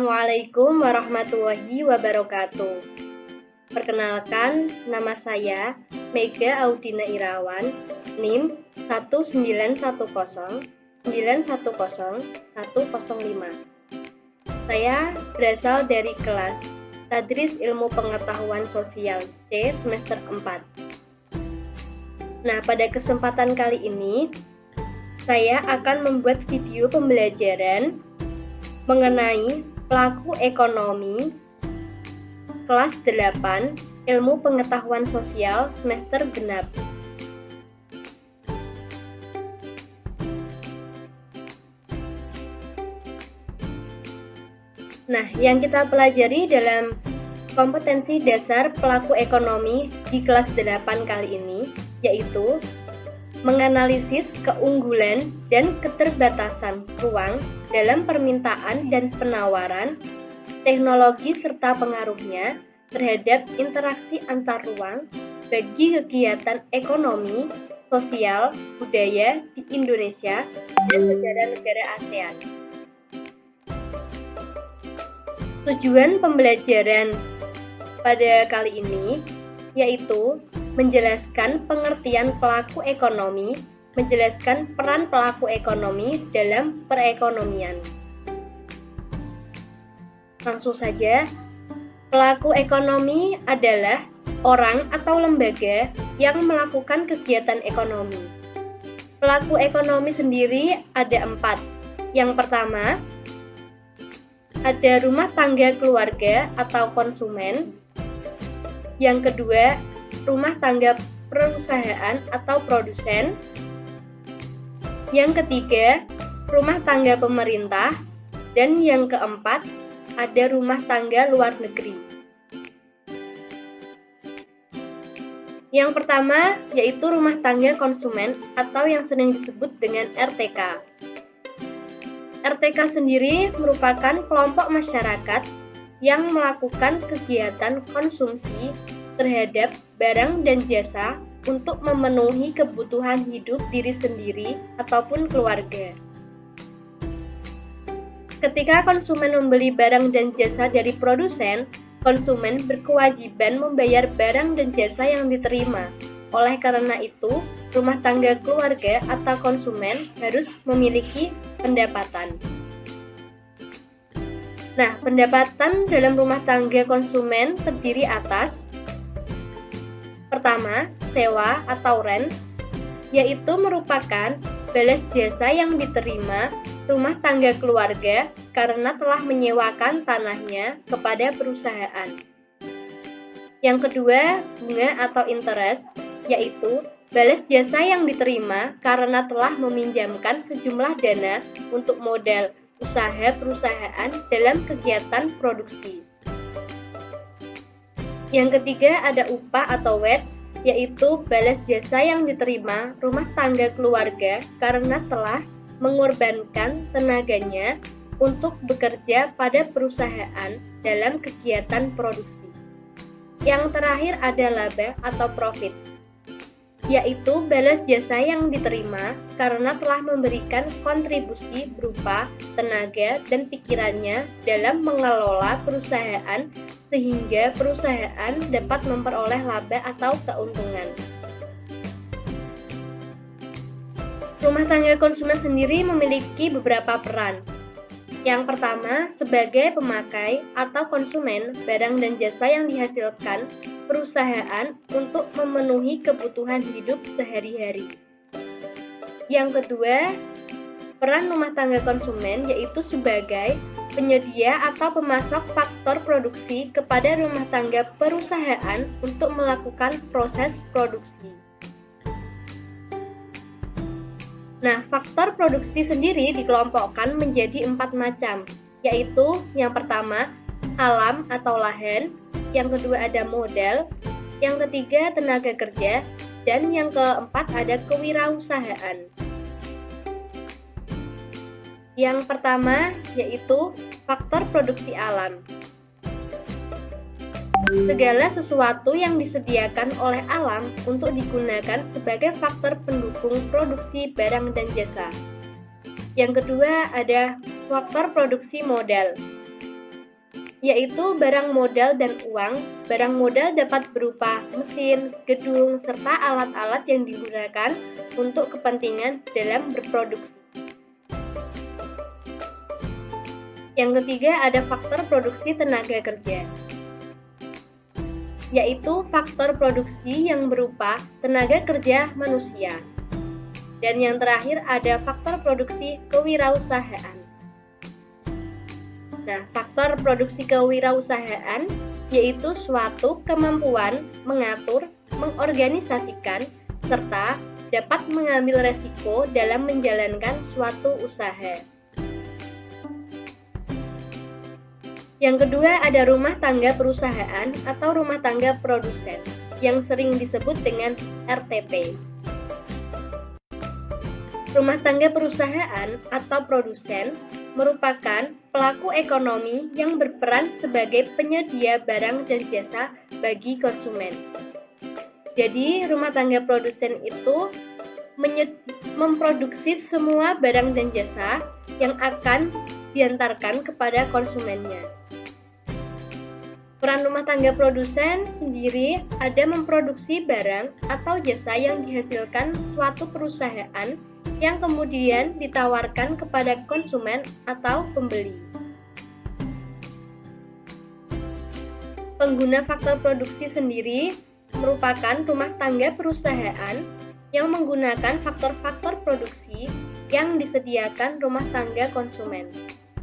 Assalamualaikum warahmatullahi wabarakatuh. Perkenalkan, nama saya Mega Audina Irawan, NIM 19109101005. Saya berasal dari kelas Tadris Ilmu Pengetahuan Sosial C semester 4. Nah, pada kesempatan kali ini saya akan membuat video pembelajaran mengenai pelaku ekonomi kelas 8 Ilmu Pengetahuan Sosial semester genap. Nah, yang kita pelajari dalam kompetensi dasar pelaku ekonomi di kelas 8 kali ini yaitu menganalisis keunggulan dan keterbatasan ruang dalam permintaan dan penawaran, teknologi serta pengaruhnya terhadap interaksi antar ruang bagi kegiatan ekonomi, sosial, budaya di Indonesia dan negara-negara ASEAN. Tujuan pembelajaran pada kali ini yaitu menjelaskan pengertian pelaku ekonomi, menjelaskan peran pelaku ekonomi dalam perekonomian. Langsung saja, pelaku ekonomi adalah orang atau lembaga yang melakukan kegiatan ekonomi. Pelaku ekonomi sendiri ada 4. Yang pertama, ada rumah tangga keluarga atau konsumen. Yang kedua, rumah tangga perusahaan atau produsen. Yang ketiga, rumah tangga pemerintah. Dan yang keempat, ada rumah tangga luar negeri. Yang pertama yaitu rumah tangga konsumen atau yang sering disebut dengan RTK. RTK sendiri merupakan kelompok masyarakat yang melakukan kegiatan konsumsi terhadap barang dan jasa untuk memenuhi kebutuhan hidup diri sendiri ataupun keluarga. Ketika konsumen membeli barang dan jasa dari produsen, konsumen berkewajiban membayar barang dan jasa yang diterima. Oleh karena itu, rumah tangga keluarga atau konsumen harus memiliki pendapatan. Nah, pendapatan dalam rumah tangga konsumen terdiri atas pertama, sewa atau rent, yaitu merupakan balas jasa yang diterima rumah tangga keluarga karena telah menyewakan tanahnya kepada perusahaan. Yang kedua, bunga atau interest, yaitu balas jasa yang diterima karena telah meminjamkan sejumlah dana untuk modal usaha perusahaan dalam kegiatan produksi. Yang ketiga ada upah atau wage, yaitu balas jasa yang diterima rumah tangga keluarga karena telah mengorbankan tenaganya untuk bekerja pada perusahaan dalam kegiatan produksi. Yang terakhir ada laba atau profit, yaitu balas jasa yang diterima karena telah memberikan kontribusi berupa tenaga dan pikirannya dalam mengelola perusahaan sehingga perusahaan dapat memperoleh laba atau keuntungan. Rumah tangga konsumen sendiri memiliki beberapa peran. Yang pertama, sebagai pemakai atau konsumen barang dan jasa yang dihasilkan perusahaan untuk memenuhi kebutuhan hidup sehari-hari. Yang kedua, peran rumah tangga konsumen yaitu sebagai penyedia atau pemasok faktor produksi kepada rumah tangga perusahaan untuk melakukan proses produksi. Nah, faktor produksi sendiri dikelompokkan menjadi 4 macam, yaitu yang pertama, alam atau lahan, yang kedua ada modal, yang ketiga tenaga kerja, dan yang keempat ada kewirausahaan. Yang pertama yaitu faktor produksi alam. Segala sesuatu yang disediakan oleh alam untuk digunakan sebagai faktor pendukung produksi barang dan jasa. Yang kedua ada faktor produksi modal. yaitu barang modal dan uang. Barang modal dapat berupa mesin, gedung, serta alat-alat yang digunakan untuk kepentingan dalam berproduksi. Yang ketiga ada faktor produksi tenaga kerja, yaitu faktor produksi yang berupa tenaga kerja manusia. Dan yang terakhir ada faktor produksi kewirausahaan. Nah, faktor produksi kewirausahaan yaitu suatu kemampuan mengatur, mengorganisasikan, serta dapat mengambil resiko dalam menjalankan suatu usaha. Yang kedua ada rumah tangga perusahaan atau rumah tangga produsen yang sering disebut dengan RTP. Rumah tangga perusahaan atau produsen merupakan pelaku ekonomi yang berperan sebagai penyedia barang dan jasa bagi konsumen. Jadi, rumah tangga produsen itu memproduksi semua barang dan jasa yang akan diantarkan kepada konsumennya. Peran rumah tangga produsen sendiri ada memproduksi barang atau jasa yang dihasilkan suatu perusahaan yang kemudian ditawarkan kepada konsumen atau pembeli. Pengguna faktor produksi sendiri merupakan rumah tangga perusahaan yang menggunakan faktor-faktor produksi yang disediakan rumah tangga konsumen.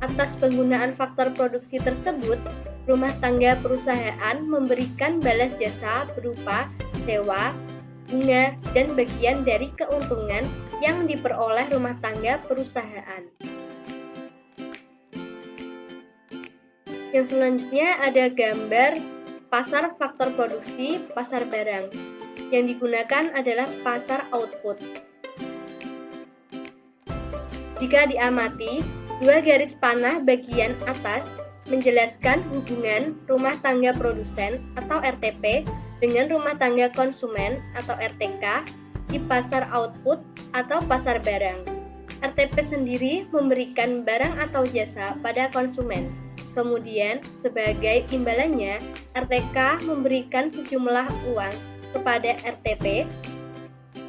Atas penggunaan faktor produksi tersebut, rumah tangga perusahaan memberikan balas jasa berupa sewa, bunga, dan bagian dari keuntungan yang diperoleh rumah tangga perusahaan. Yang selanjutnya ada gambar pasar faktor produksi, pasar barang. Yang digunakan adalah pasar output. Jika diamati, dua garis panah bagian atas menjelaskan hubungan rumah tangga produsen atau RTP dengan rumah tangga konsumen atau RTK di pasar output atau pasar barang. RTP sendiri memberikan barang atau jasa pada konsumen. Kemudian, sebagai imbalannya, RTK memberikan sejumlah uang kepada RTP,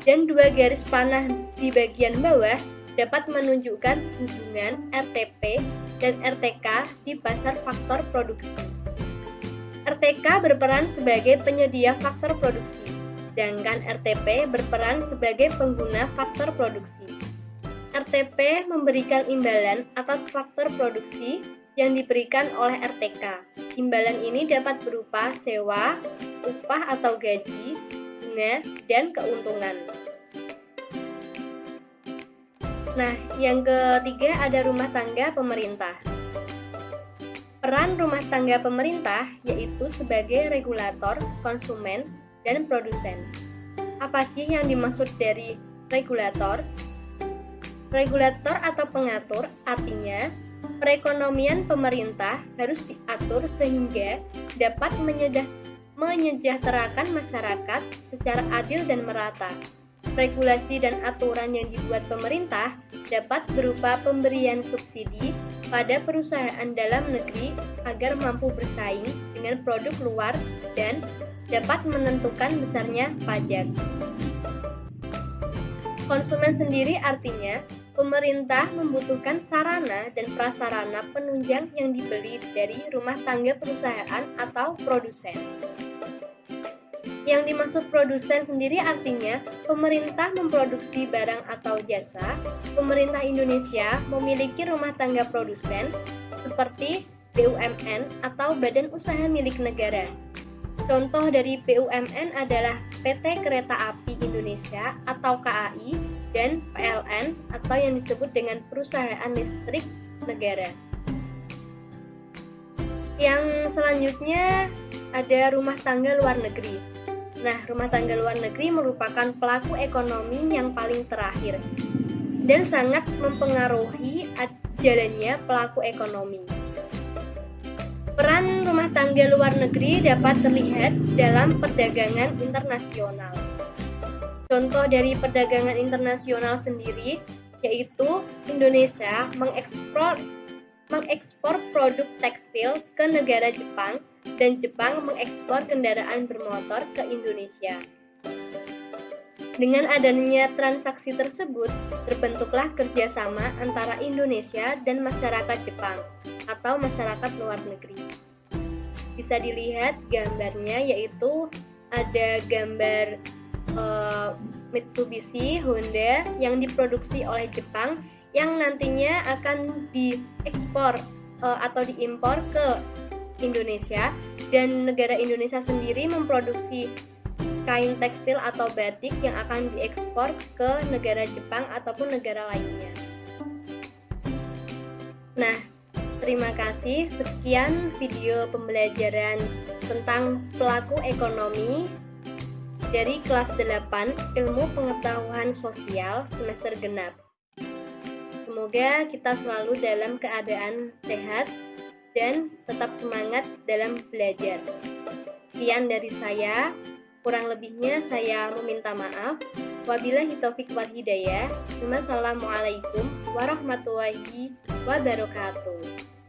dan dua garis panah di bagian bawah dapat menunjukkan hubungan RTP dan RTK di pasar faktor produksi. RTK berperan sebagai penyedia faktor produksi, sedangkan RTP berperan sebagai pengguna faktor produksi. RTP memberikan imbalan atas faktor produksi yang diberikan oleh RTK. Imbalan ini dapat berupa sewa, upah atau gaji, bunga, dan keuntungan. Nah, yang ketiga ada rumah tangga pemerintah. Peran rumah tangga pemerintah yaitu sebagai regulator, konsumen, dan produsen. Apa sih yang dimaksud dari regulator? Regulator atau pengatur artinya perekonomian pemerintah harus diatur sehingga dapat menyejahterakan masyarakat secara adil dan merata. Regulasi dan aturan yang dibuat pemerintah dapat berupa pemberian subsidi pada perusahaan dalam negeri agar mampu bersaing dengan produk luar dan dapat menentukan besarnya pajak. Konsumen sendiri artinya pemerintah membutuhkan sarana dan prasarana penunjang yang dibeli dari rumah tangga perusahaan atau produsen. Yang dimaksud produsen sendiri artinya pemerintah memproduksi barang atau jasa. Pemerintah Indonesia memiliki rumah tangga produsen seperti BUMN atau Badan Usaha Milik Negara. Contoh dari BUMN adalah PT Kereta Api Indonesia atau KAI dan PLN atau yang disebut dengan Perusahaan Listrik Negara. Yang selanjutnya ada rumah tangga luar negeri. Nah, rumah tangga luar negeri merupakan pelaku ekonomi yang paling terakhir dan sangat mempengaruhi jalannya pelaku ekonomi. Peran rumah tangga luar negeri dapat terlihat dalam perdagangan internasional. Contoh dari perdagangan internasional sendiri yaitu Indonesia mengekspor mengekspor produk tekstil ke negara Jepang dan Jepang mengekspor kendaraan bermotor ke Indonesia. Dengan adanya transaksi tersebut, terbentuklah kerjasama antara Indonesia dan masyarakat Jepang atau masyarakat luar negeri. Bisa dilihat gambarnya, yaitu ada gambar Mitsubishi Honda yang diproduksi oleh Jepang yang nantinya akan diekspor atau diimpor ke Indonesia, dan negara Indonesia sendiri memproduksi kain tekstil atau batik yang akan diekspor ke negara Jepang ataupun negara lainnya. Nah, terima kasih. Sekian video pembelajaran tentang pelaku ekonomi dari kelas 8 Ilmu Pengetahuan Sosial semester genap. Semoga kita selalu dalam keadaan sehat dan tetap semangat dalam belajar. Sekian dari saya, kurang lebihnya saya meminta maaf. Wabillahi taufiq wal hidayah. Wassalamualaikum warahmatullahi wabarakatuh.